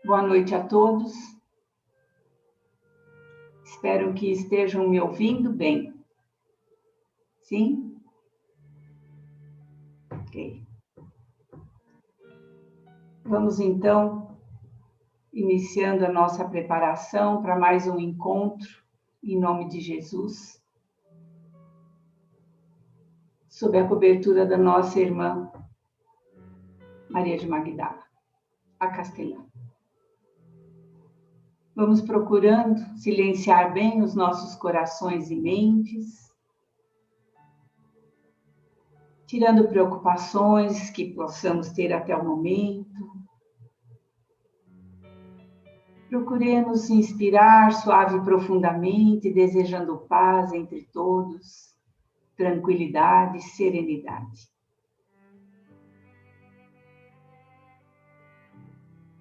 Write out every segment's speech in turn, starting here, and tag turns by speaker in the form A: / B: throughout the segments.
A: Boa noite a todos. Espero que estejam me ouvindo bem. Sim? Ok. Vamos então iniciando a nossa preparação para mais um encontro em nome de Jesus, sob a cobertura da nossa irmã Maria de Magdala, a Castelã. Vamos procurando silenciar bem os nossos corações e mentes, tirando preocupações que possamos ter até o momento. Procuremos inspirar suave e profundamente, desejando paz entre todos, tranquilidade e serenidade.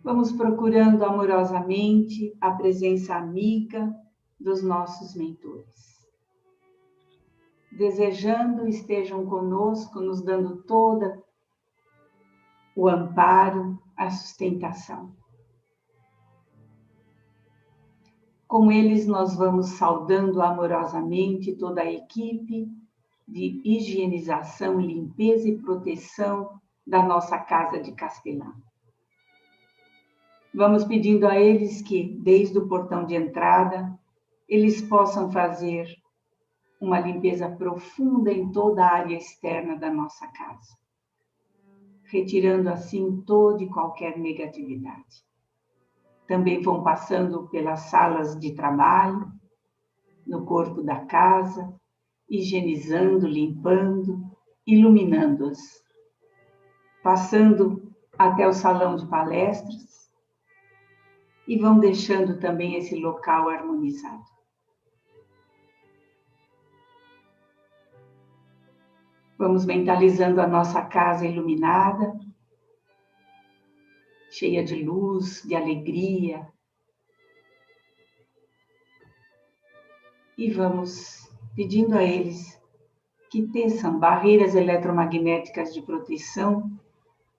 A: Vamos procurando amorosamente a presença amiga dos nossos mentores. Desejando estejam conosco, nos dando todo o amparo, a sustentação. Com eles nós vamos saudando amorosamente toda a equipe de higienização, limpeza e proteção da nossa casa de Castelã. Vamos pedindo a eles que, desde o portão de entrada, eles possam fazer uma limpeza profunda em toda a área externa da nossa casa, retirando assim toda e qualquer negatividade. Também vão passando pelas salas de trabalho, no corpo da casa, higienizando, limpando, iluminando-as, passando até o salão de palestras, e vão deixando também esse local harmonizado. Vamos mentalizando a nossa casa iluminada, cheia de luz, de alegria. E vamos pedindo a eles que teçam barreiras eletromagnéticas de proteção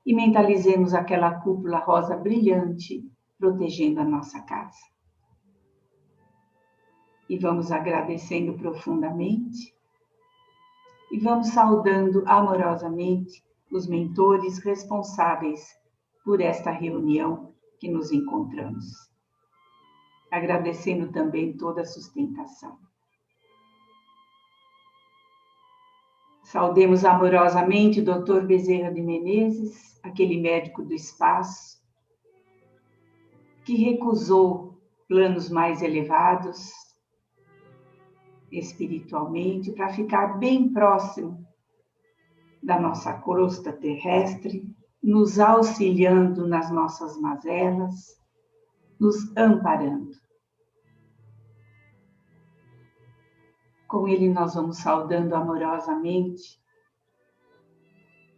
A: e mentalizemos aquela cúpula rosa brilhante protegendo a nossa casa. E vamos agradecendo profundamente e vamos saudando amorosamente os mentores responsáveis por esta reunião que nos encontramos. Agradecendo também toda a sustentação. Saudemos amorosamente o Dr. Bezerra de Menezes, aquele médico do espaço, que recusou planos mais elevados espiritualmente para ficar bem próximo da nossa crosta terrestre, nos auxiliando nas nossas mazelas, nos amparando. Com ele nós vamos saudando amorosamente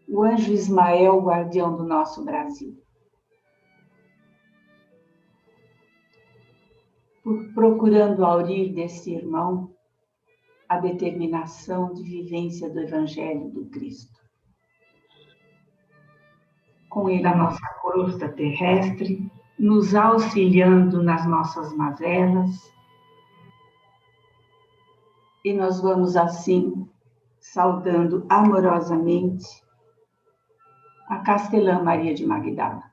A: o anjo Ismael, guardião do nosso Brasil. Procurando aurir desse irmão a determinação de vivência do Evangelho do Cristo. Com ele a nossa crosta terrestre, nos auxiliando nas nossas mazelas, e nós vamos assim saudando amorosamente a Castelã Maria de Magdala,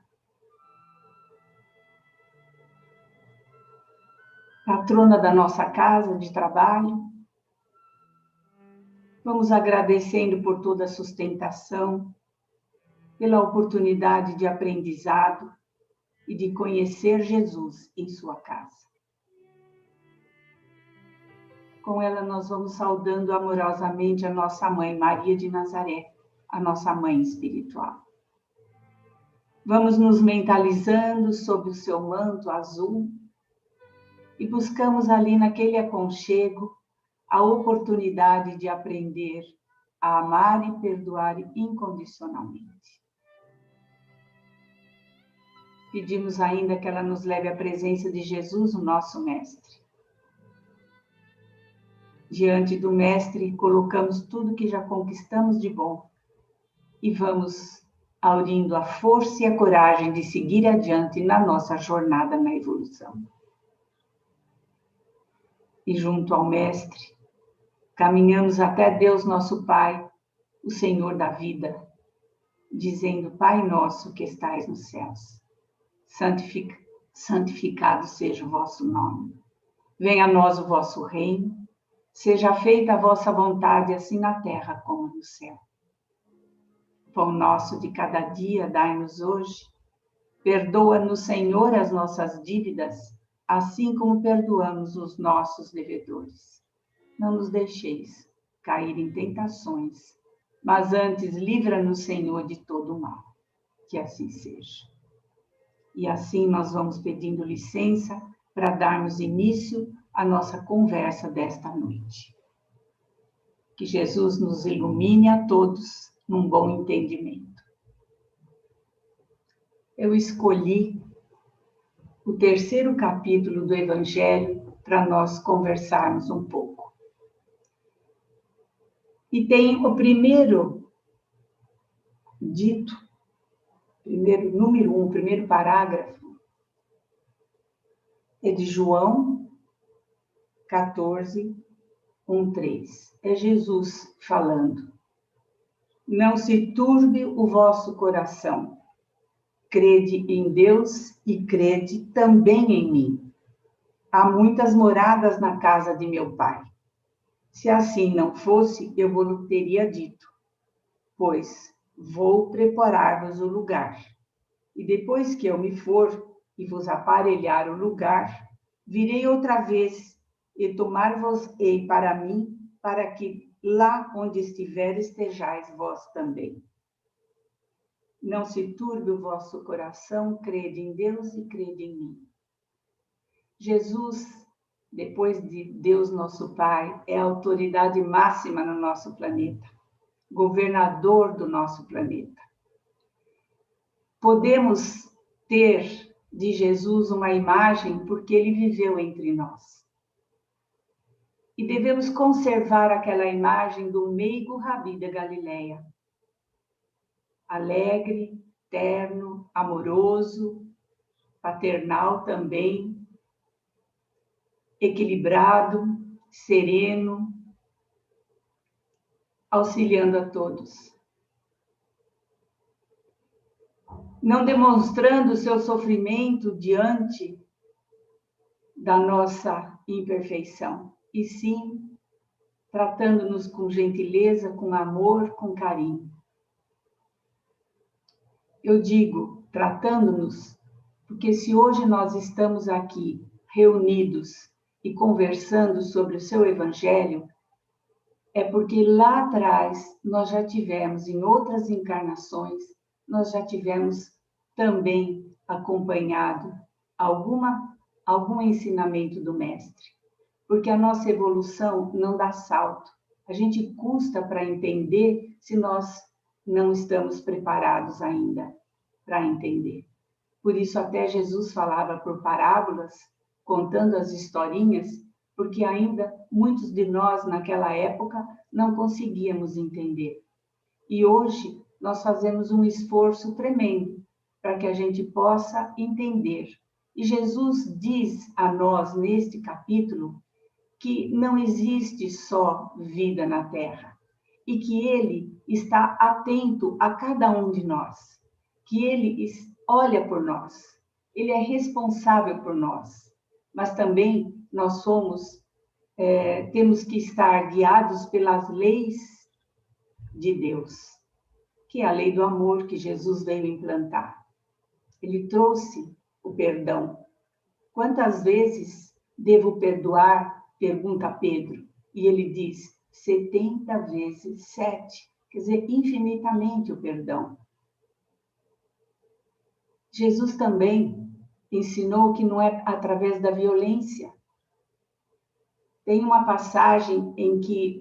A: patrona da nossa casa de trabalho. Vamos agradecendo por toda a sustentação, pela oportunidade de aprendizado e de conhecer Jesus em sua casa. Com ela nós vamos saudando amorosamente a nossa mãe Maria de Nazaré, a nossa mãe espiritual. Vamos nos mentalizando sob o seu manto azul e buscamos ali naquele aconchego a oportunidade de aprender a amar e perdoar incondicionalmente. Pedimos ainda que ela nos leve à presença de Jesus, o nosso Mestre. Diante do Mestre, colocamos tudo que já conquistamos de bom e vamos aurindo a força e a coragem de seguir adiante na nossa jornada na evolução. E junto ao Mestre, caminhamos até Deus nosso Pai, o Senhor da vida, dizendo: Pai nosso que estais nos céus, santificado seja o vosso nome. Venha a nós o vosso reino, seja feita a vossa vontade, assim na terra como no céu. O pão nosso de cada dia dai-nos hoje. Perdoa-nos, Senhor, as nossas dívidas, assim como perdoamos os nossos devedores. Não nos deixeis cair em tentações, mas antes livra-nos, Senhor, de todo o mal. Que assim seja. E assim nós vamos pedindo licença para darmos início à nossa conversa desta noite. Que Jesus nos ilumine a todos num bom entendimento. Eu escolhi o 3º capítulo do Evangelho para nós conversarmos um pouco. E tem o primeiro dito, número 1, o primeiro parágrafo, é de João 14, 1, 3. É Jesus falando. Não se turbe o vosso coração. Crede em Deus e crede também em mim. Há muitas moradas na casa de meu Pai. Se assim não fosse, eu vos teria dito, pois vou preparar-vos o lugar. E depois que eu me for e vos aparelhar o lugar, virei outra vez e tomar-vos-ei para mim, para que lá onde estiver estejais vós também. Não se turbe o vosso coração, crede em Deus e crede em mim. Jesus, depois de Deus nosso Pai, é a autoridade máxima no nosso planeta, governador do nosso planeta. Podemos ter de Jesus uma imagem porque ele viveu entre nós. E devemos conservar aquela imagem do meigo Rabi da Galileia. Alegre, terno, amoroso, paternal também, equilibrado, sereno, auxiliando a todos. Não demonstrando seu sofrimento diante da nossa imperfeição, e sim tratando-nos com gentileza, com amor, com carinho. Eu digo tratando-nos, porque se hoje nós estamos aqui reunidos e conversando sobre o seu Evangelho, é porque lá atrás nós já tivemos, em outras encarnações, nós já tivemos também acompanhado algum ensinamento do Mestre. Porque a nossa evolução não dá salto. A gente custa para entender se nós não estamos preparados ainda para entender. Por isso até Jesus falava por parábolas, contando as historinhas, porque ainda muitos de nós naquela época não conseguíamos entender. E hoje nós fazemos um esforço tremendo para que a gente possa entender. E Jesus diz a nós neste capítulo que não existe só vida na Terra e que Ele está atento a cada um de nós, que Ele olha por nós, Ele é responsável por nós, mas também nós temos que estar guiados pelas leis de Deus, que é a lei do amor que Jesus veio implantar. Ele trouxe o perdão. Quantas vezes devo perdoar? Pergunta Pedro. E ele diz, 70 vezes 7. Quer dizer, infinitamente o perdão. Jesus também ensinou que não é através da violência. Tem uma passagem em que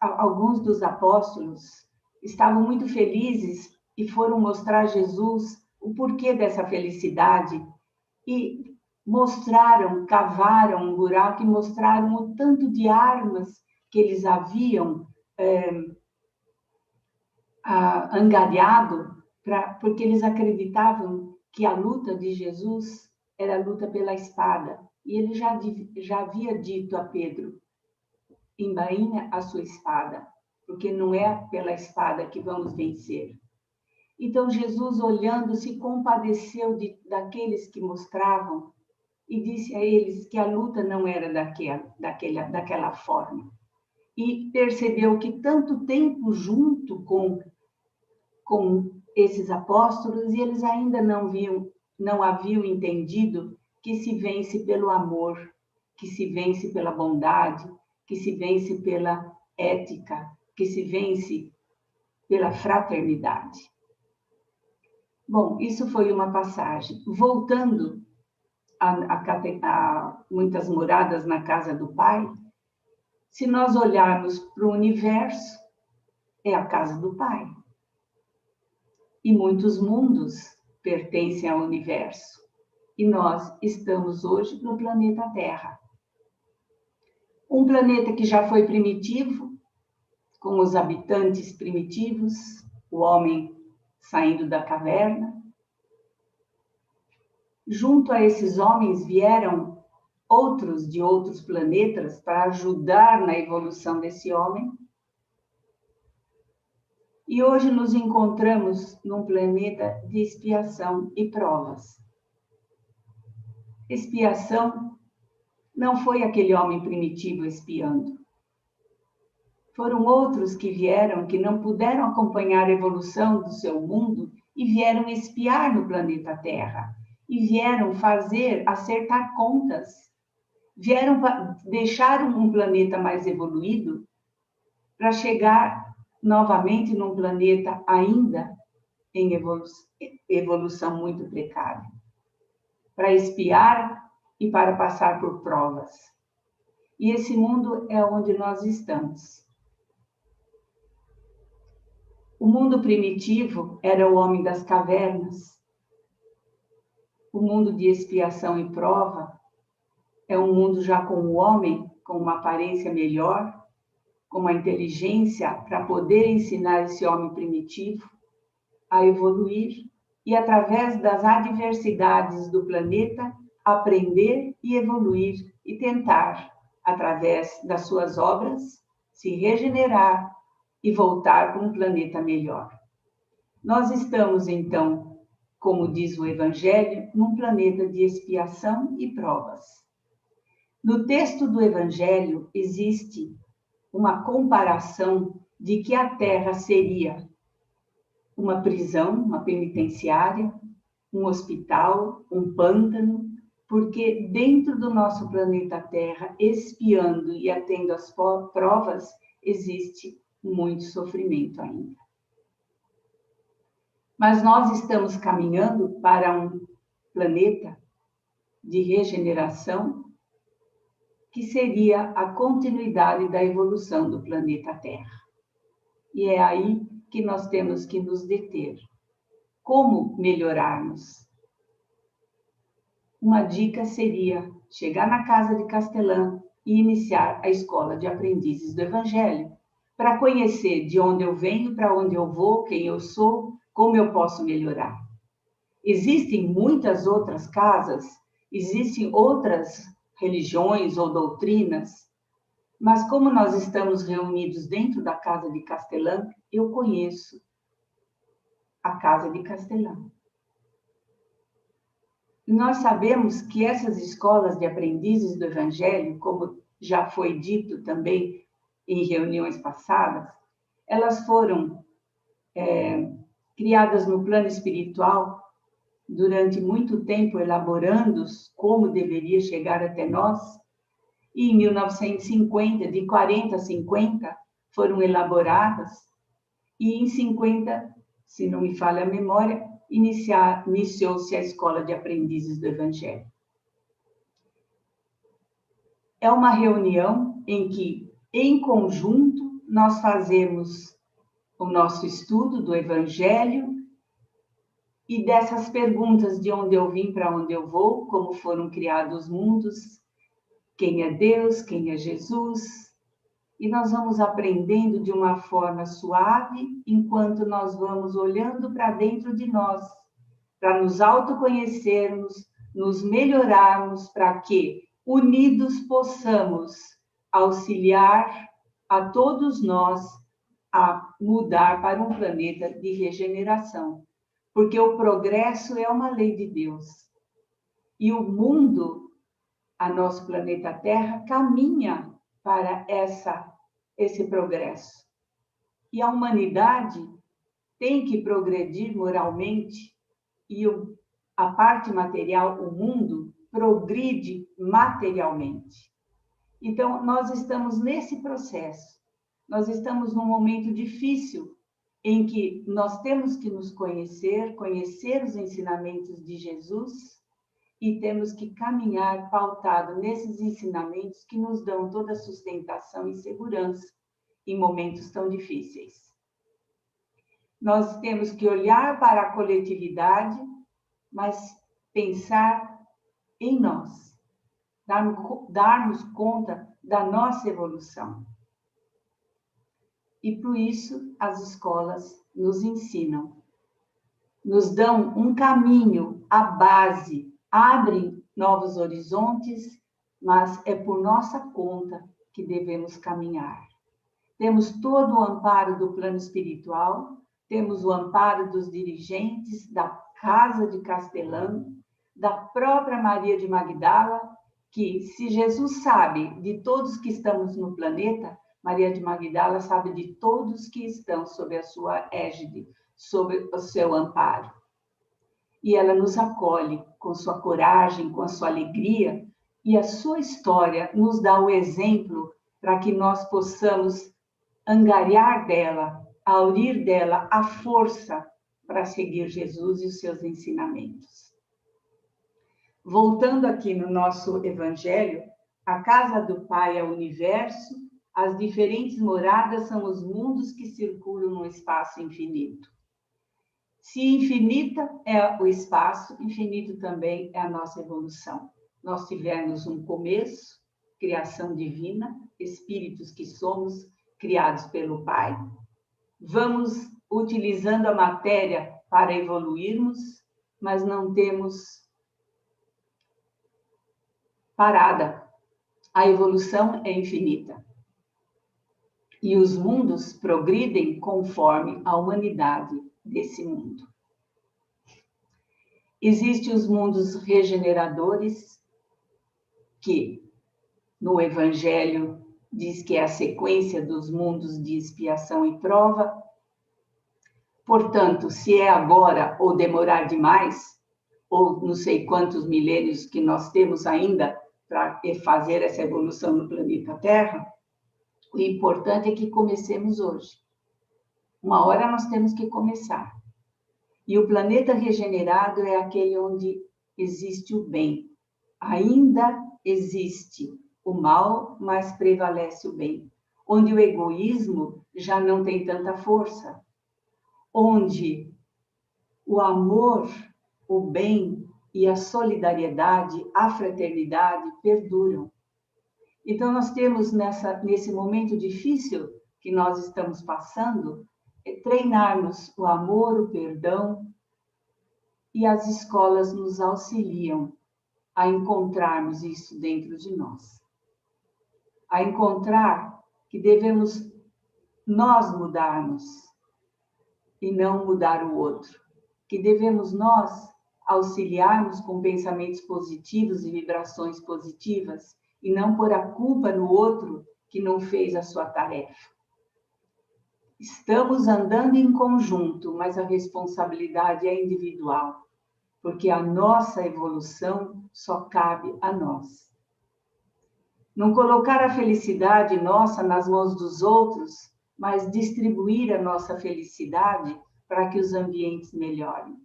A: alguns dos apóstolos estavam muito felizes e foram mostrar a Jesus o porquê dessa felicidade. E cavaram um buraco e mostraram o tanto de armas que eles haviam angariado, porque eles acreditavam que a luta de Jesus era a luta pela espada. E ele já havia dito a Pedro: embainha a sua espada, porque não é pela espada que vamos vencer. Então Jesus, olhando, se compadeceu daqueles que mostravam e disse a eles que a luta não era daquela forma. E percebeu que tanto tempo junto com esses apóstolos, e eles ainda não haviam entendido que se vence pelo amor, que se vence pela bondade, que se vence pela ética, que se vence pela fraternidade. Bom, isso foi uma passagem. Voltando a muitas moradas na casa do Pai, se nós olharmos para o universo, é a casa do Pai. E muitos mundos pertencem ao universo. E nós estamos hoje no planeta Terra. Um planeta que já foi primitivo, com os habitantes primitivos, o homem saindo da caverna. Junto a esses homens vieram outros de outros planetas para ajudar na evolução desse homem. E hoje nos encontramos num planeta de expiação e provas. Expiação não foi aquele homem primitivo expiando. Foram outros que vieram, que não puderam acompanhar a evolução do seu mundo e vieram espiar no planeta Terra. E vieram acertar contas. Vieram deixar um planeta mais evoluído para chegar novamente num planeta ainda em evolução muito precária. Para espiar e para passar por provas. E esse mundo é onde nós estamos. O mundo primitivo era o homem das cavernas. O mundo de expiação e prova é um mundo já com o homem, com uma aparência melhor, com uma inteligência para poder ensinar esse homem primitivo a evoluir e, através das adversidades do planeta, aprender e evoluir e tentar, através das suas obras, se regenerar e voltar para um planeta melhor. Nós estamos, então, como diz o Evangelho, num planeta de expiação e provas. No texto do Evangelho existe uma comparação de que a Terra seria uma prisão, uma penitenciária, um hospital, um pântano, porque dentro do nosso planeta Terra, expiando e atendo às provas, existe muito sofrimento ainda. Mas nós estamos caminhando para um planeta de regeneração, que seria a continuidade da evolução do planeta Terra. E é aí que nós temos que nos deter. Como melhorarmos? Uma dica seria chegar na casa de Castelã e iniciar a escola de aprendizes do Evangelho, para conhecer de onde eu venho, para onde eu vou, quem eu sou, como eu posso melhorar. Existem muitas outras casas, existem outras religiões ou doutrinas, mas como nós estamos reunidos dentro da casa de Castelã, eu conheço a casa de Castelã. Nós sabemos que essas escolas de aprendizes do Evangelho, como já foi dito também em reuniões passadas, elas foram criadas no plano espiritual durante muito tempo, elaborando como deveria chegar até nós. E em 1950, de 40 a 50, foram elaboradas. E em 50, se não me falha a memória, iniciou-se a Escola de Aprendizes do Evangelho. É uma reunião em que, em conjunto, nós fazemos o nosso estudo do Evangelho e dessas perguntas de onde eu vim, para onde eu vou, como foram criados os mundos, quem é Deus, quem é Jesus, E nós vamos aprendendo de uma forma suave, enquanto nós vamos olhando para dentro de nós, para nos autoconhecermos, nos melhorarmos, para que, unidos, possamos auxiliar a todos nós a mudar para um planeta de regeneração. Porque o progresso é uma lei de Deus. E o mundo, a nosso planeta Terra, caminha para esse progresso. E a humanidade tem que progredir moralmente, e a parte material, o mundo, progride materialmente. Então, nós estamos nesse processo. Nós estamos num momento difícil em que nós temos que nos conhecer, conhecer os ensinamentos de Jesus, e temos que caminhar pautado nesses ensinamentos que nos dão toda a sustentação e segurança em momentos tão difíceis. Nós temos que olhar para a coletividade, mas pensar em nós, darmos conta da nossa evolução. E por isso as escolas nos ensinam, nos dão um caminho, a base, abrem novos horizontes, mas é por nossa conta que devemos caminhar. Temos todo o amparo do plano espiritual, temos o amparo dos dirigentes da Casa de Castelã, da própria Maria de Magdala, que se Jesus sabe de todos que estamos no planeta, Maria de Magdala sabe de todos que estão sob a sua égide, sob o seu amparo. E ela nos acolhe com sua coragem, com a sua alegria, e a sua história nos dá o exemplo para que nós possamos angariar dela, aurir dela a força para seguir Jesus e os seus ensinamentos. Voltando aqui no nosso Evangelho, a casa do Pai é o universo, as diferentes moradas são os mundos que circulam no espaço infinito. Se infinita é o espaço, infinito também é a nossa evolução. Nós tivemos um começo, criação divina, espíritos que somos, criados pelo Pai. Vamos utilizando a matéria para evoluirmos, mas não temos parada. A evolução é infinita. E os mundos progridem conforme a humanidade desse mundo. Existem os mundos regeneradores, que no Evangelho diz que é a sequência dos mundos de expiação e prova. Portanto, se é agora ou demorar demais, ou não sei quantos milênios que nós temos ainda para fazer essa evolução no planeta Terra, o importante é que comecemos hoje. Uma hora nós temos que começar. E o planeta regenerado é aquele onde existe o bem. Ainda existe o mal, mas prevalece o bem. Onde o egoísmo já não tem tanta força. Onde o amor, o bem e a solidariedade, a fraternidade perduram. Então, nós temos nesse momento difícil que nós estamos passando, treinarmos o amor, o perdão, e as escolas nos auxiliam a encontrarmos isso dentro de nós. A encontrar que devemos nós mudarmos e não mudar o outro. Que devemos nós auxiliarmos com pensamentos positivos e vibrações positivas e não pôr a culpa no outro que não fez a sua tarefa. Estamos andando em conjunto, mas a responsabilidade é individual, porque a nossa evolução só cabe a nós. Não colocar a felicidade nossa nas mãos dos outros, mas distribuir a nossa felicidade para que os ambientes melhorem.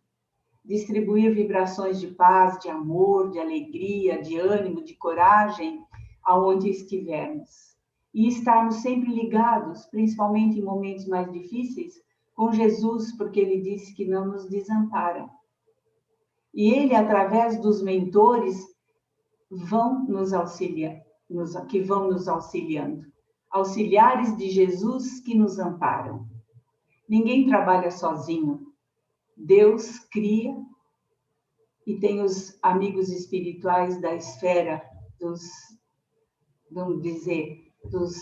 A: Distribuir vibrações de paz, de amor, de alegria, de ânimo, de coragem, aonde estivermos. E estarmos sempre ligados, principalmente em momentos mais difíceis, com Jesus, porque ele disse que não nos desampara. E ele, através dos mentores, vão nos auxiliar, que vão nos auxiliando. auxiliares de Jesus que nos amparam. Ninguém trabalha sozinho. Deus cria e tem os amigos espirituais da esfera dos, vamos dizer, dos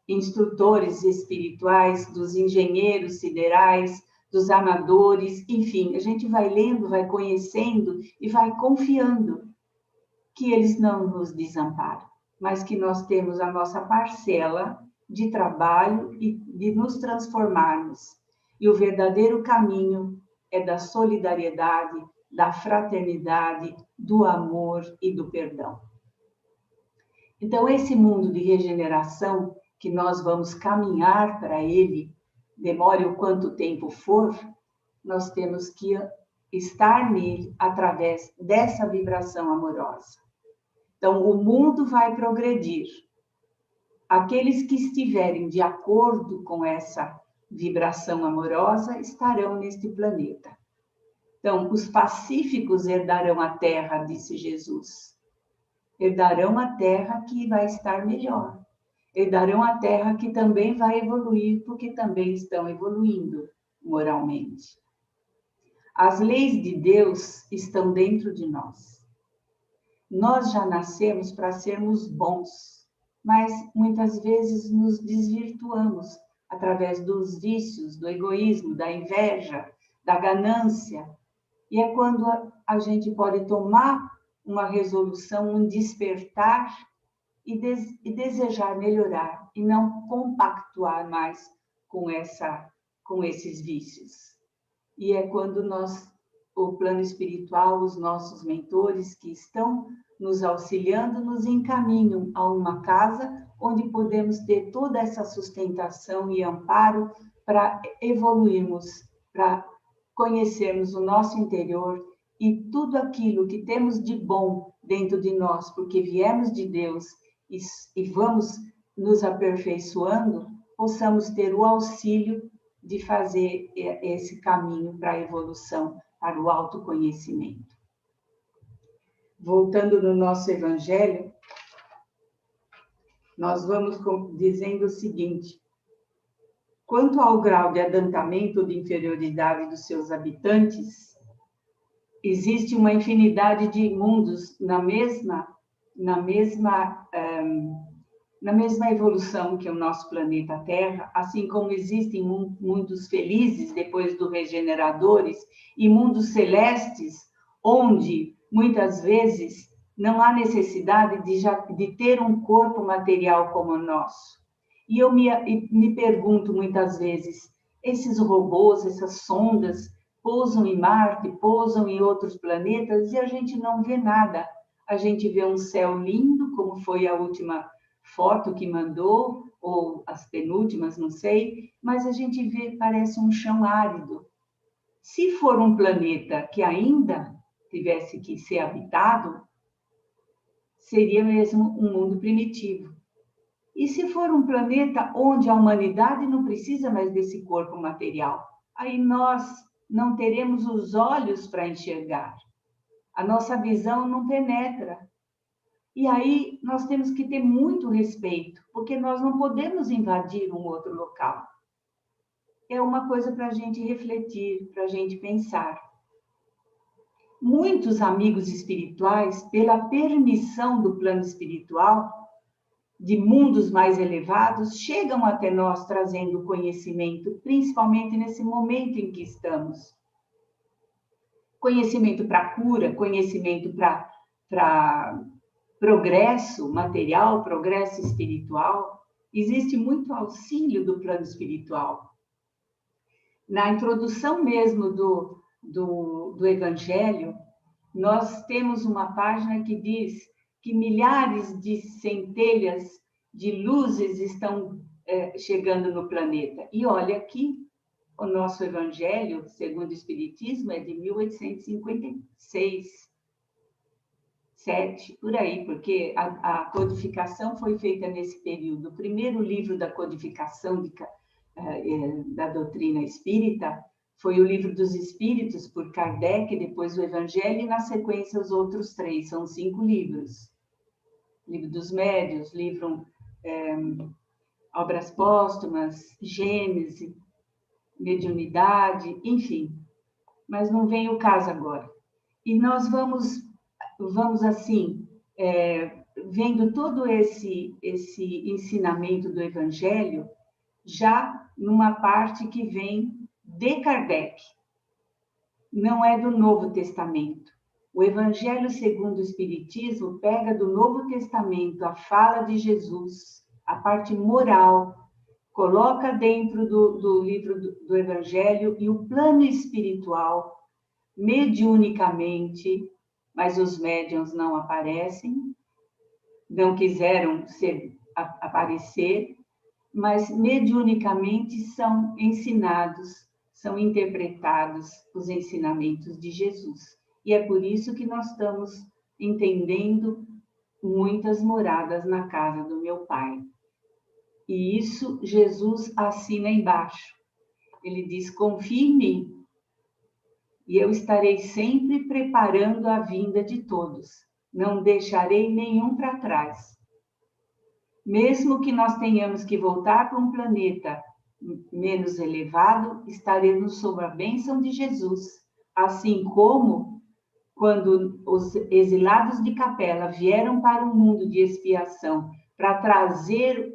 A: instrutores espirituais, dos engenheiros siderais, dos amadores, enfim, a gente vai lendo, vai conhecendo e vai confiando que eles não nos desamparam, mas que nós temos a nossa parcela de trabalho e de nos transformarmos. E o verdadeiro caminho é da solidariedade, da fraternidade, do amor e do perdão. Então, esse mundo de regeneração que nós vamos caminhar para ele, demore o quanto tempo for, nós temos que estar nele através dessa vibração amorosa. Então, o mundo vai progredir. Aqueles que estiverem de acordo com essa vibração amorosa estarão neste planeta. Então, os pacíficos herdarão a terra, disse Jesus. Herdarão a terra que vai estar melhor. Herdarão a terra que também vai evoluir, porque também estão evoluindo moralmente. As leis de Deus estão dentro de nós. Nós já nascemos para sermos bons, mas muitas vezes nos desvirtuamos através dos vícios, do egoísmo, da inveja, da ganância. E é quando a gente pode tomar uma resolução, um despertar e desejar melhorar e não compactuar mais com esses vícios. E é quando o plano espiritual, os nossos mentores que estão nos auxiliando, nos encaminham a uma casa onde podemos ter toda essa sustentação e amparo para evoluirmos, para conhecermos o nosso interior e tudo aquilo que temos de bom dentro de nós, porque viemos de Deus e vamos nos aperfeiçoando, possamos ter o auxílio de fazer esse caminho para a evolução, para o autoconhecimento. Voltando no nosso Evangelho, nós vamos dizendo o seguinte: quanto ao grau de adiantamento ou de inferioridade dos seus habitantes, existe uma infinidade de mundos na mesma evolução que o nosso planeta Terra, assim como existem mundos felizes depois dos regeneradores e mundos celestes, onde muitas vezes não há necessidade de ter um corpo material como o nosso. E eu me pergunto muitas vezes, esses robôs, essas sondas, pousam em Marte, pousam em outros planetas e a gente não vê nada. A gente vê um céu lindo, como foi a última foto que mandou, ou as penúltimas, não sei, mas a gente vê, parece um chão árido. Se for um planeta que ainda tivesse que ser habitado, seria mesmo um mundo primitivo. E se for um planeta onde a humanidade não precisa mais desse corpo material, aí nós não teremos os olhos para enxergar. A nossa visão não penetra. E aí nós temos que ter muito respeito, porque nós não podemos invadir um outro local. É uma coisa para a gente refletir, para a gente pensar. Muitos amigos espirituais, pela permissão do plano espiritual, de mundos mais elevados, chegam até nós trazendo conhecimento, principalmente nesse momento em que estamos. Conhecimento para cura, conhecimento para progresso material, progresso espiritual. Existe muito auxílio do plano espiritual. Na introdução mesmo do Evangelho, nós temos uma página que diz que milhares de centelhas de luzes estão chegando no planeta. E olha aqui, o nosso Evangelho, segundo o Espiritismo, é de 1856, 7, por aí, porque a codificação foi feita nesse período. O primeiro livro da codificação da doutrina espírita foi o Livro dos Espíritos, por Kardec, depois o Evangelho, e na sequência os outros 3, são 5 livros. Livro dos Médiuns, livro obras póstumas, Gênese, mediunidade, enfim. Mas não vem o caso agora. E nós vamos assim, vendo todo esse ensinamento do Evangelho, já numa parte que vem de Kardec. Não é do Novo Testamento. O Evangelho segundo o Espiritismo pega do Novo Testamento a fala de Jesus, a parte moral, coloca dentro do livro do Evangelho e o plano espiritual, mediunicamente, mas os médiuns não aparecem, não quiseram aparecer, mas mediunicamente são ensinados, são interpretados os ensinamentos de Jesus. E é por isso que nós estamos entendendo muitas moradas na casa do meu Pai. E isso Jesus assina embaixo. Ele diz: confie em mim, e eu estarei sempre preparando a vinda de todos. Não deixarei nenhum para trás. Mesmo que nós tenhamos que voltar para um planeta menos elevado, estaremos sob a bênção de Jesus. Assim como quando os exilados de Capela vieram para o mundo de expiação para trazer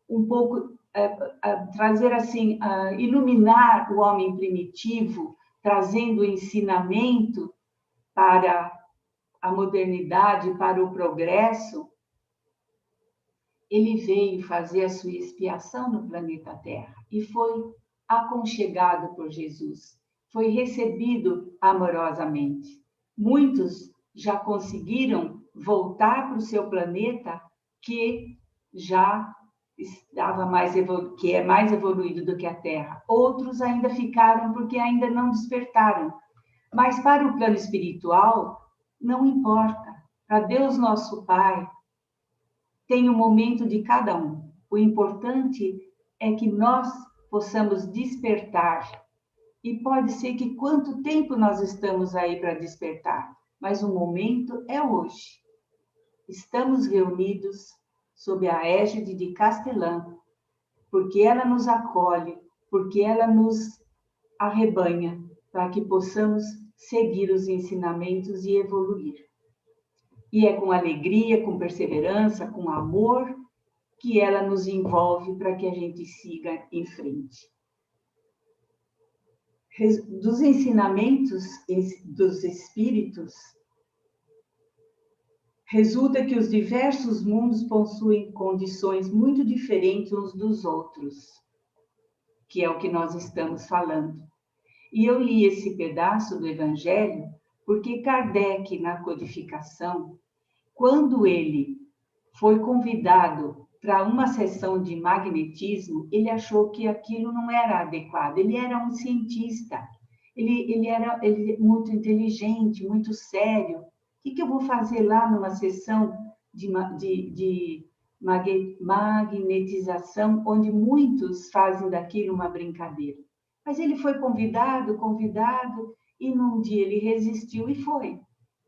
A: um pouco, trazer assim, iluminar o homem primitivo, trazendo ensinamento para a modernidade, para o progresso, ele veio fazer a sua expiação no planeta Terra e foi aconchegado por Jesus, foi recebido amorosamente. Muitos já conseguiram voltar para o seu planeta que já estava que é mais evoluído do que a Terra. Outros ainda ficaram porque ainda não despertaram. Mas para o plano espiritual, não importa. Para Deus nosso Pai, tem o momento de cada um. O importante é que nós possamos despertar. E pode ser que quanto tempo nós estamos aí para despertar, mas o momento é hoje. Estamos reunidos sob a égide de Castelã, porque ela nos acolhe, porque ela nos arrebanha, para que possamos seguir os ensinamentos e evoluir. E é com alegria, com perseverança, com amor, que ela nos envolve para que a gente siga em frente. Dos ensinamentos dos espíritos, resulta que os diversos mundos possuem condições muito diferentes uns dos outros, que é o que nós estamos falando. E eu li esse pedaço do Evangelho porque Kardec, na codificação, quando ele foi convidado para uma sessão de magnetismo, ele achou que aquilo não era adequado. Ele era um cientista, ele era muito inteligente, muito sério. O que eu vou fazer lá numa sessão de magnetização, onde muitos fazem daquilo uma brincadeira? Mas ele foi convidado, e num dia ele resistiu e foi.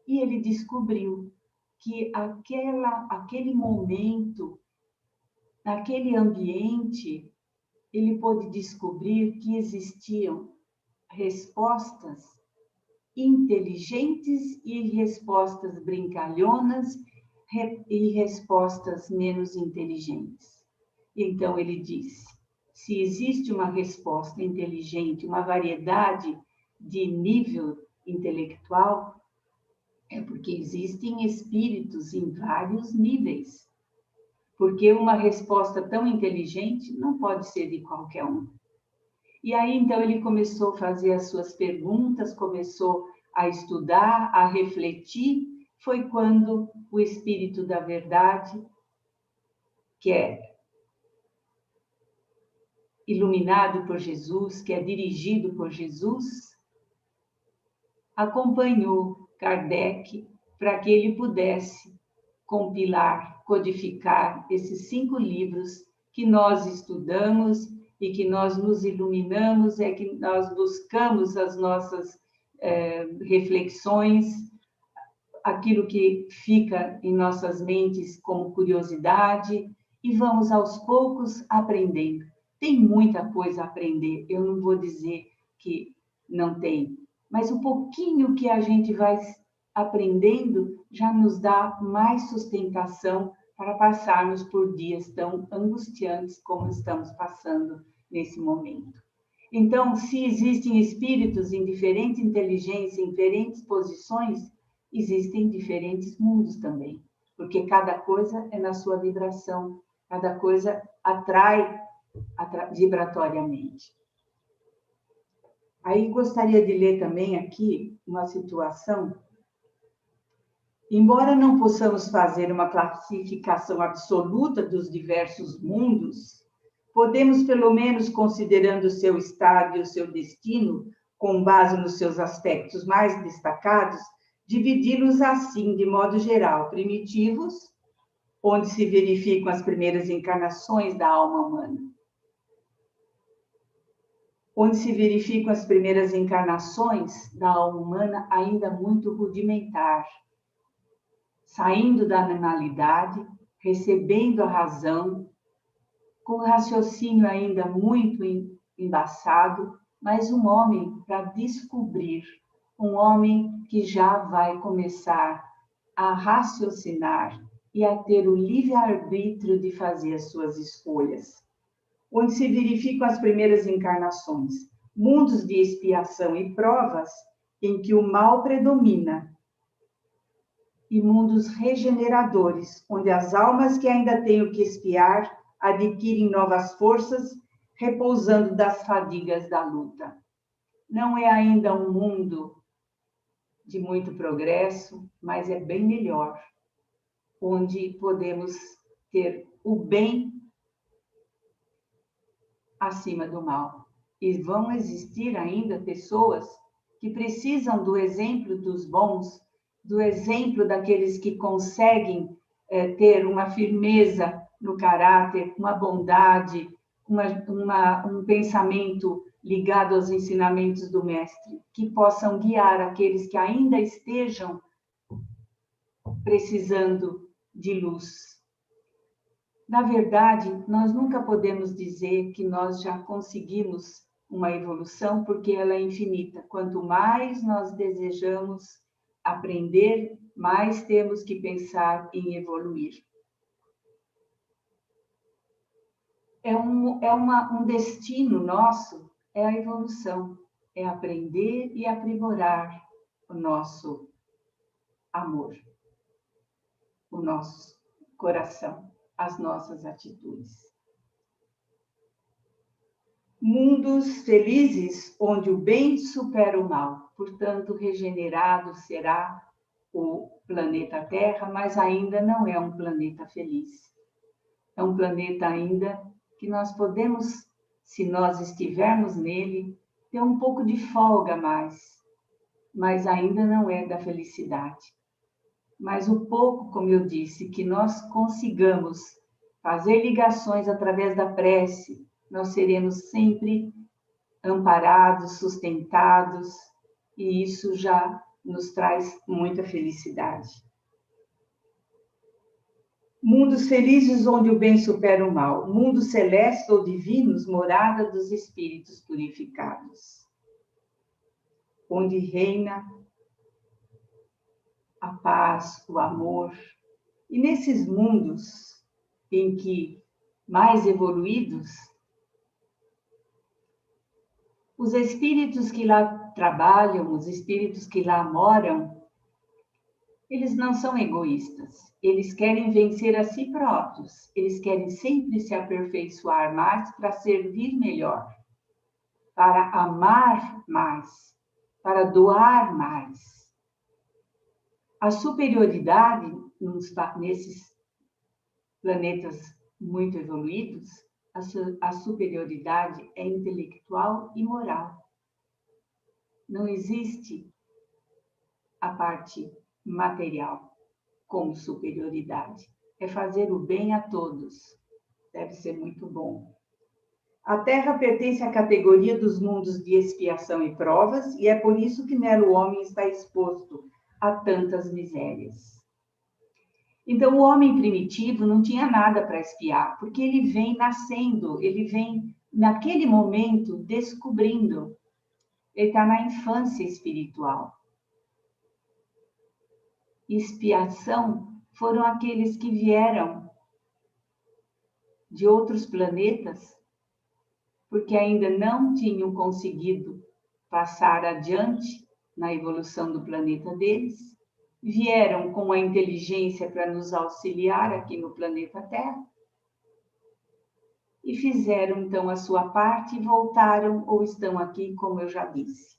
A: E ele descobriu que aquele momento, naquele ambiente, ele pôde descobrir que existiam respostas inteligentes e respostas brincalhonas e respostas menos inteligentes. Então ele disse: se existe uma resposta inteligente, uma variedade de nível intelectual, é porque existem espíritos em vários níveis. Porque uma resposta tão inteligente não pode ser de qualquer um. E aí, então, ele começou a fazer as suas perguntas, começou a estudar, a refletir. Foi quando o Espírito da Verdade, que é iluminado por Jesus, que é dirigido por Jesus, acompanhou Kardec para que ele pudesse compilar, codificar esses 5 livros que nós estudamos e que nós nos iluminamos, é que nós buscamos as nossas reflexões aquilo que fica em nossas mentes como curiosidade e vamos aos poucos aprendendo. Tem muita coisa a aprender, eu não vou dizer que não tem, mas o pouquinho que a gente vai aprendendo já nos dá mais sustentação para passarmos por dias tão angustiantes como estamos passando nesse momento. Então, se existem espíritos em diferente inteligência, em diferentes posições, existem diferentes mundos também, porque cada coisa é na sua vibração, cada coisa atrai vibratoriamente. Aí gostaria de ler também aqui uma situação. Embora não possamos fazer uma classificação absoluta dos diversos mundos, podemos, pelo menos considerando o seu estado e o seu destino, com base nos seus aspectos mais destacados, dividi-los assim, de modo geral: primitivos, onde se verificam as primeiras encarnações da alma humana. Onde se verificam as primeiras encarnações da alma humana ainda muito rudimentar, saindo da animalidade, recebendo a razão, com raciocínio ainda muito embaçado, mas um homem para descobrir, um homem que já vai começar a raciocinar e a ter o livre-arbítrio de fazer as suas escolhas. Onde se verificam as primeiras encarnações, mundos de expiação e provas em que o mal predomina, e mundos regeneradores, onde as almas que ainda têm o que expiar adquirem novas forças, repousando das fadigas da luta. Não é ainda um mundo de muito progresso, mas é bem melhor, onde podemos ter o bem acima do mal. E vão existir ainda pessoas que precisam do exemplo dos bons, do exemplo daqueles que conseguem ter uma firmeza no caráter, uma bondade, um pensamento ligado aos ensinamentos do Mestre, que possam guiar aqueles que ainda estejam precisando de luz. Na verdade, nós nunca podemos dizer que nós já conseguimos uma evolução, porque ela é infinita. Quanto mais nós desejamos aprender, mais temos que pensar em evoluir. Um destino nosso, é a evolução, é aprender e aprimorar o nosso amor, o nosso coração, as nossas atitudes. Mundos felizes onde o bem supera o mal, portanto, regenerado será o planeta Terra, mas ainda não é um planeta feliz. É um planeta ainda que nós podemos, se nós estivermos nele, ter um pouco de folga a mais, mas ainda não é da felicidade. Mas o pouco, como eu disse, que nós consigamos fazer ligações através da prece, nós seremos sempre amparados, sustentados, e isso já nos traz muita felicidade. Mundos felizes onde o bem supera o mal, mundos celestes ou divinos, morada dos espíritos purificados, onde reina a paz, o amor. E nesses mundos em que mais evoluídos, os espíritos que lá trabalham, os espíritos que lá moram, eles não são egoístas. Eles querem vencer a si próprios. Eles querem sempre se aperfeiçoar mais para servir melhor, para amar mais, para doar mais. A superioridade nesses planetas muito evoluídos, a superioridade é intelectual e moral. Não existe a parte material como superioridade. É fazer o bem a todos. Deve ser muito bom. A Terra pertence à categoria dos mundos de expiação e provas, e é por isso que nela o homem está exposto a tantas misérias. Então, o homem primitivo não tinha nada para espiar, porque ele vem nascendo, ele vem, naquele momento, descobrindo. Ele está na infância espiritual. Expiação foram aqueles que vieram de outros planetas, porque ainda não tinham conseguido passar adiante na evolução do planeta deles, vieram com a inteligência para nos auxiliar aqui no planeta Terra, e fizeram então a sua parte e voltaram ou estão aqui, como eu já disse.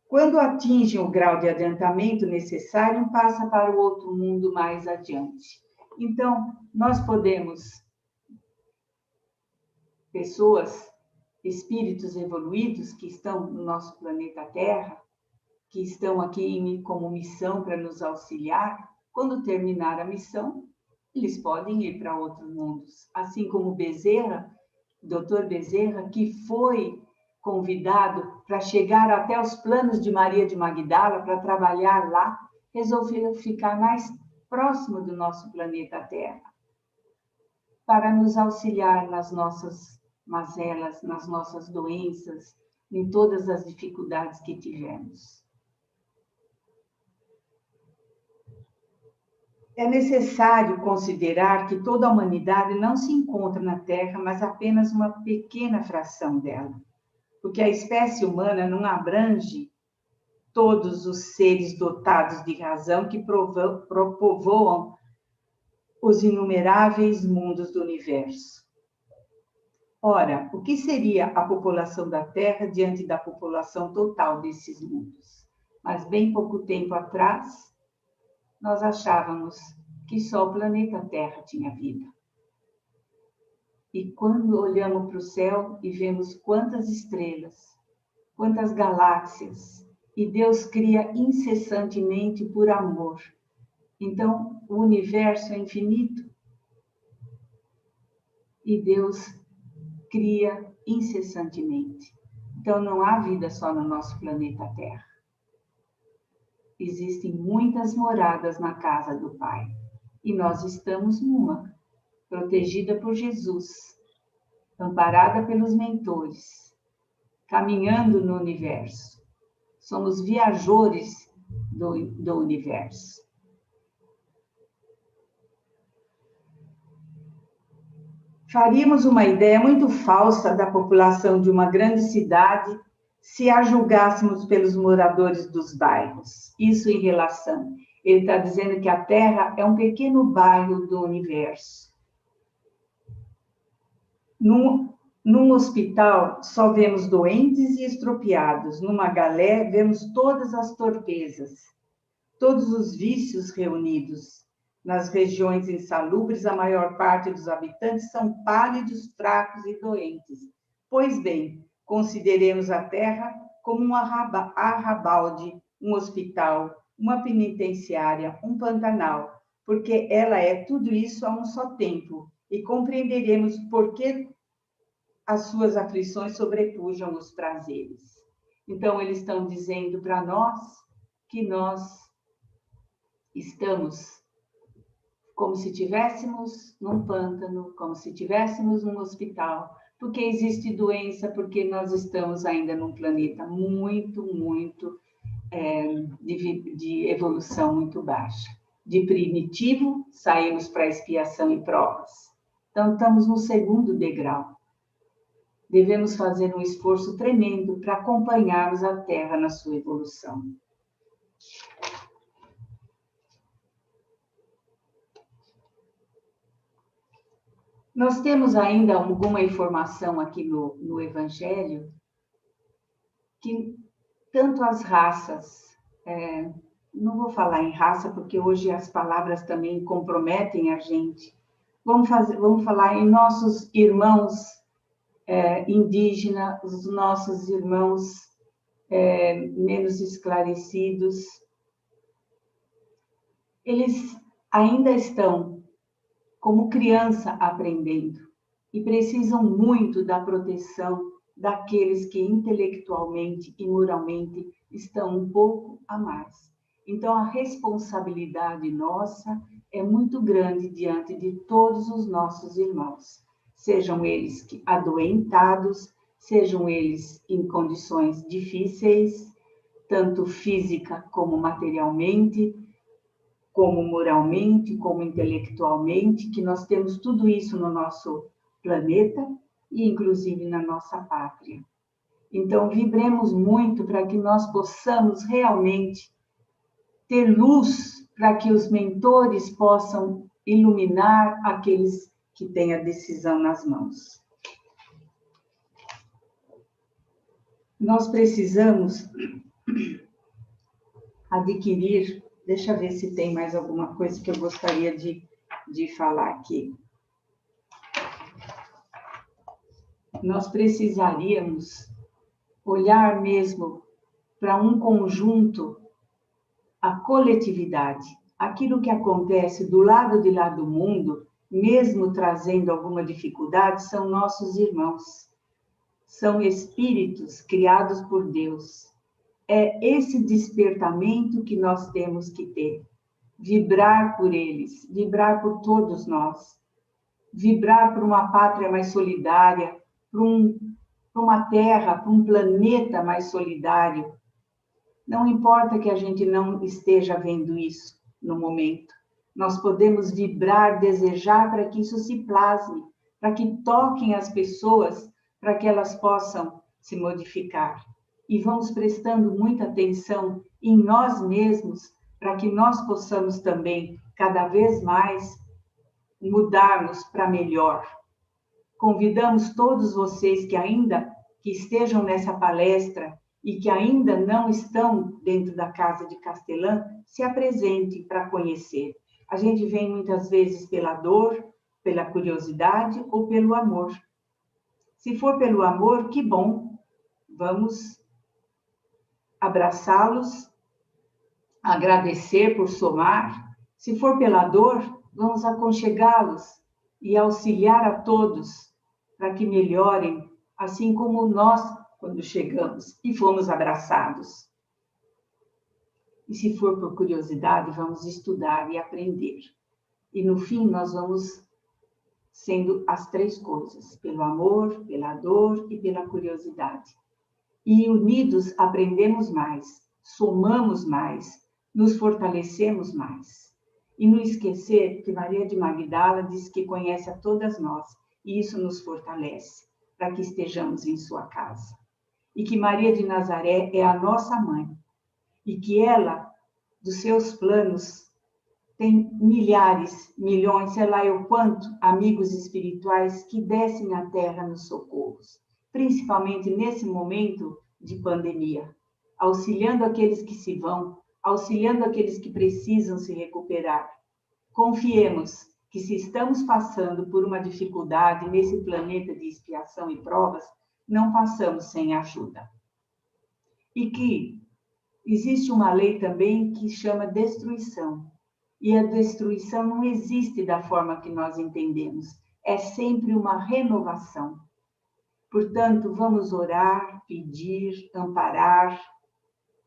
A: Quando atingem o grau de adiantamento necessário, passa para o outro mundo mais adiante. Então, nós podemos, pessoas, espíritos evoluídos que estão no nosso planeta Terra, que estão aqui como missão para nos auxiliar, quando terminar a missão, eles podem ir para outros mundos. Assim como Bezerra, Dr. Bezerra, que foi convidado para chegar até os planos de Maria de Magdala, para trabalhar lá, resolveu ficar mais próximo do nosso planeta Terra, para nos auxiliar nas nossas mazelas, nas nossas doenças, em todas as dificuldades que tivemos. É necessário considerar que toda a humanidade não se encontra na Terra, mas apenas uma pequena fração dela, porque a espécie humana não abrange todos os seres dotados de razão que povoam os inumeráveis mundos do universo. Ora, o que seria a população da Terra diante da população total desses mundos? Mas bem pouco tempo atrás, nós achávamos que só o planeta Terra tinha vida. E quando olhamos para o céu e vemos quantas estrelas, quantas galáxias, e Deus cria incessantemente por amor. Então, o universo é infinito. E Deus cria incessantemente. Então, não há vida só no nosso planeta Terra. Existem muitas moradas na casa do Pai. E nós estamos numa, protegida por Jesus, amparada pelos mentores, caminhando no universo. Somos viajores do universo. Faríamos uma ideia muito falsa da população de uma grande cidade se a julgássemos pelos moradores dos bairros. Isso em relação. Ele está dizendo que a Terra é um pequeno bairro do universo. Num hospital, só vemos doentes e estropiados. Numa galé, vemos todas as torpezas, todos os vícios reunidos. Nas regiões insalubres, a maior parte dos habitantes são pálidos, fracos e doentes. Pois bem, consideremos a Terra como um arrabalde, um hospital, uma penitenciária, um pantanal, porque ela é tudo isso a um só tempo, e compreenderemos por que as suas aflições sobrepujam os prazeres. Então, eles estão dizendo para nós que nós estamos como se estivéssemos num pântano, como se estivéssemos num hospital, porque existe doença, porque nós estamos ainda num planeta muito de evolução muito baixa. De primitivo, saímos para expiação e provas. Então, estamos no segundo degrau. Devemos fazer um esforço tremendo para acompanharmos a Terra na sua evolução. Nós temos ainda alguma informação aqui no Evangelho que tanto as raças, não vou falar em raça porque hoje as palavras também comprometem a gente, vamos falar em nossos irmãos indígenas, os nossos irmãos menos esclarecidos, eles ainda estão como criança aprendendo e precisam muito da proteção daqueles que intelectualmente e moralmente estão um pouco a mais. Então, a responsabilidade nossa é muito grande diante de todos os nossos irmãos, sejam eles adoentados, sejam eles em condições difíceis, tanto física como materialmente, como moralmente, como intelectualmente, que nós temos tudo isso no nosso planeta e inclusive na nossa pátria. Então, vibremos muito para que nós possamos realmente ter luz para que os mentores possam iluminar aqueles que têm a decisão nas mãos. Nós precisamos adquirir, deixa eu ver se tem mais alguma coisa que eu gostaria de falar aqui. Nós precisaríamos olhar mesmo para um conjunto, a coletividade, aquilo que acontece do lado de lá do mundo, mesmo trazendo alguma dificuldade, são nossos irmãos, são espíritos criados por Deus. É esse despertamento que nós temos que ter, vibrar por eles, vibrar por todos nós, vibrar por uma pátria mais solidária, para uma terra, para um planeta mais solidário. Não importa que a gente não esteja vendo isso no momento. Nós podemos vibrar, desejar para que isso se plasme, para que toquem as pessoas, para que elas possam se modificar. E vamos prestando muita atenção em nós mesmos, para que nós possamos também, cada vez mais, mudarmos para melhor. Convidamos todos vocês que estejam nessa palestra e que ainda não estão dentro da Casa de Castelã, se apresentem para conhecer. A gente vem muitas vezes pela dor, pela curiosidade ou pelo amor. Se for pelo amor, que bom, vamos abraçá-los, agradecer por somar. Se for pela dor, vamos aconchegá-los e auxiliar a todos para que melhorem, assim como nós, quando chegamos e fomos abraçados. E se for por curiosidade, vamos estudar e aprender. E no fim, nós vamos sendo as três coisas, pelo amor, pela dor e pela curiosidade. E unidos aprendemos mais, somamos mais, nos fortalecemos mais. E não esquecer que Maria de Magdala diz que conhece a todas nós, e isso nos fortalece, para que estejamos em sua casa. E que Maria de Nazaré é a nossa mãe, e que ela, dos seus planos, tem milhares, milhões, sei lá eu quanto, amigos espirituais que descem à Terra nos socorros, principalmente nesse momento de pandemia, auxiliando aqueles que se vão, auxiliando aqueles que precisam se recuperar. Confiemos que se estamos passando por uma dificuldade nesse planeta de expiação e provas, não passamos sem ajuda. E que existe uma lei também que chama destruição. E a destruição não existe da forma que nós entendemos. É sempre uma renovação. Portanto, vamos orar, pedir, amparar,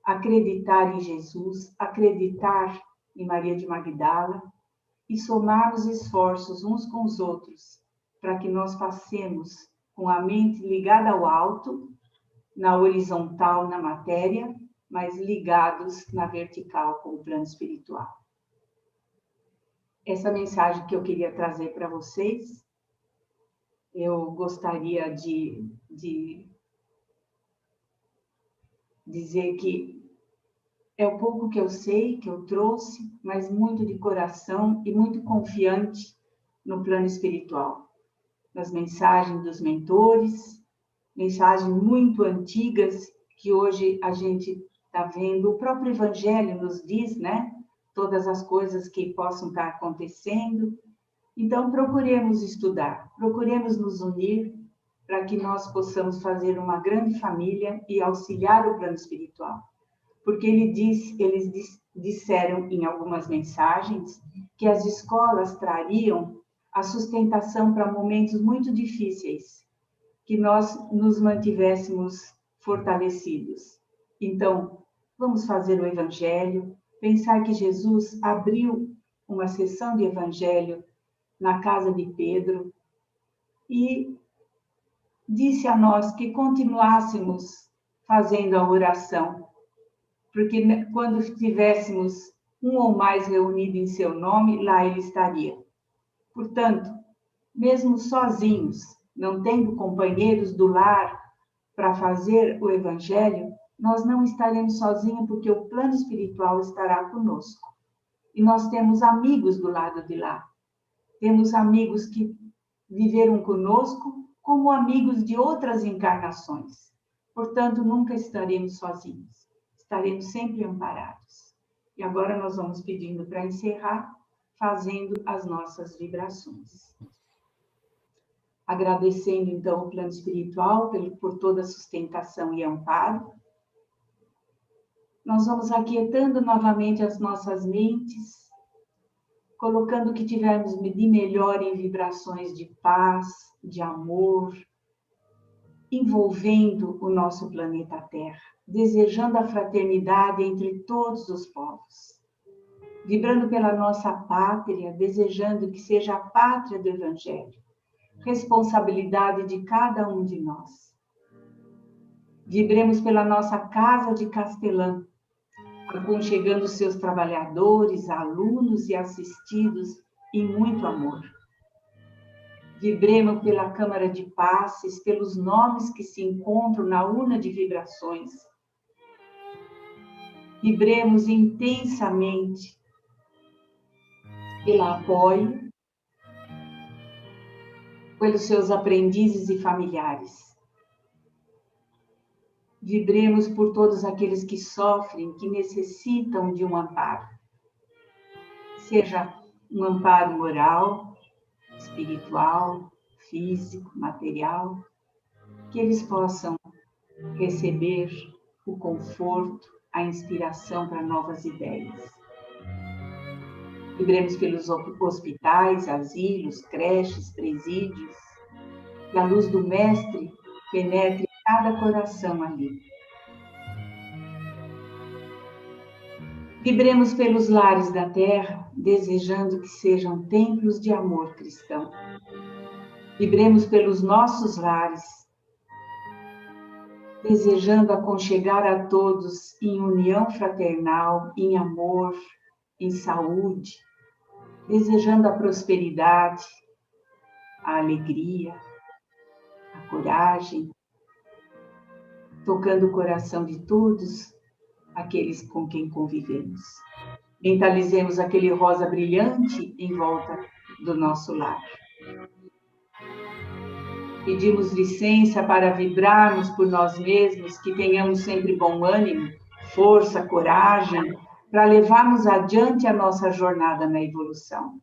A: acreditar em Jesus, acreditar em Maria de Magdala e somar os esforços uns com os outros para que nós passemos com a mente ligada ao alto, na horizontal, na matéria, mas ligados na vertical com o plano espiritual. Essa mensagem que eu queria trazer para vocês, eu gostaria de dizer que é o pouco que eu sei, que eu trouxe, mas muito de coração e muito confiante no plano espiritual. Nas mensagens dos mentores, mensagens muito antigas que hoje a gente está vendo. O próprio Evangelho nos diz, né? Todas as coisas que possam estar acontecendo. Então, procuremos estudar, procuremos nos unir para que nós possamos fazer uma grande família e auxiliar o plano espiritual. Porque eles disseram em algumas mensagens que as escolas trariam a sustentação para momentos muito difíceis. que nós nos mantivéssemos fortalecidos. Então, vamos fazer o Evangelho, pensar que Jesus abriu uma sessão de Evangelho na casa de Pedro e disse a nós que continuássemos fazendo a oração, porque quando tivéssemos um ou mais reunido em seu nome, lá ele estaria. Portanto, mesmo sozinhos, não tendo companheiros do lar para fazer o Evangelho, nós não estaremos sozinhos, porque o plano espiritual estará conosco. E nós temos amigos do lado de lá. Temos amigos que viveram conosco, como amigos de outras encarnações. Portanto, nunca estaremos sozinhos. Estaremos sempre amparados. E agora nós vamos pedindo para encerrar, fazendo as nossas vibrações. Agradecendo, então, o plano espiritual por toda a sustentação e amparo. Nós vamos aquietando novamente as nossas mentes, colocando o que tivermos de melhor em vibrações de paz, de amor, envolvendo o nosso planeta Terra, desejando a fraternidade entre todos os povos, vibrando pela nossa pátria, desejando que seja a pátria do Evangelho, responsabilidade de cada um de nós. Vibremos pela nossa casa de Castelã, aconchegando seus trabalhadores, alunos e assistidos em muito amor. Vibremos pela Câmara de Passes, pelos nomes que se encontram na urna de vibrações. Vibremos intensamente pelo apoio, pelos seus aprendizes e familiares. Vibremos por todos aqueles que sofrem, que necessitam de um amparo. Seja um amparo moral, espiritual, físico, material, que eles possam receber o conforto, a inspiração para novas ideias. Vibremos pelos hospitais, asilos, creches, presídios, que a luz do Mestre penetre cada coração ali. Vibremos pelos lares da terra, desejando que sejam templos de amor cristão. Vibremos pelos nossos lares, desejando aconchegar a todos em união fraternal, em amor, em saúde, desejando a prosperidade, a alegria, a coragem, tocando o coração de todos aqueles com quem convivemos. Mentalizemos aquele rosa brilhante em volta do nosso lar. Pedimos licença para vibrarmos por nós mesmos, que tenhamos sempre bom ânimo, força, coragem, para levarmos adiante a nossa jornada na evolução.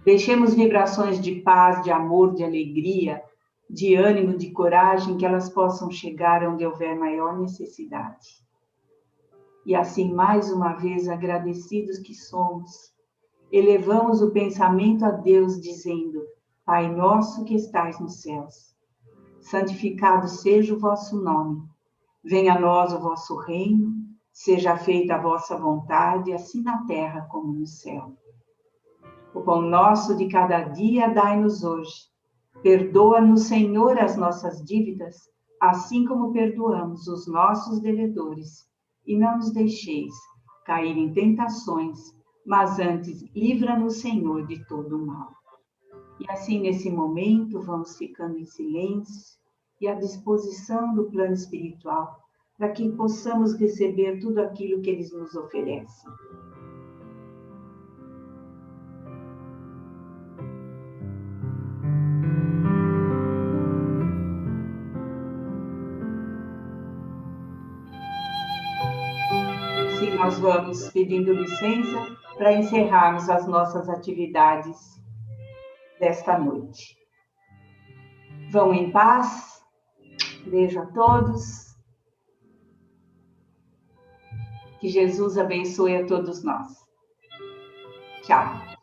A: Deixemos vibrações de paz, de amor, de alegria, de ânimo, de coragem, que elas possam chegar onde houver maior necessidade. E assim, mais uma vez, agradecidos que somos, elevamos o pensamento a Deus, dizendo: Pai nosso que estais nos céus, santificado seja o vosso nome. Venha a nós o vosso reino, seja feita a vossa vontade, assim na terra como no céu. O pão nosso de cada dia dai-nos hoje. Perdoa-nos, Senhor, as nossas dívidas, assim como perdoamos os nossos devedores. E não nos deixeis cair em tentações, mas antes livra-nos, Senhor, de todo o mal. E assim, nesse momento, vamos ficando em silêncio e à disposição do plano espiritual, para que possamos receber tudo aquilo que eles nos oferecem. Assim, nós vamos pedindo licença para encerrarmos as nossas atividades desta noite. Vão em paz. Beijo a todos. Que Jesus abençoe a todos nós. Tchau.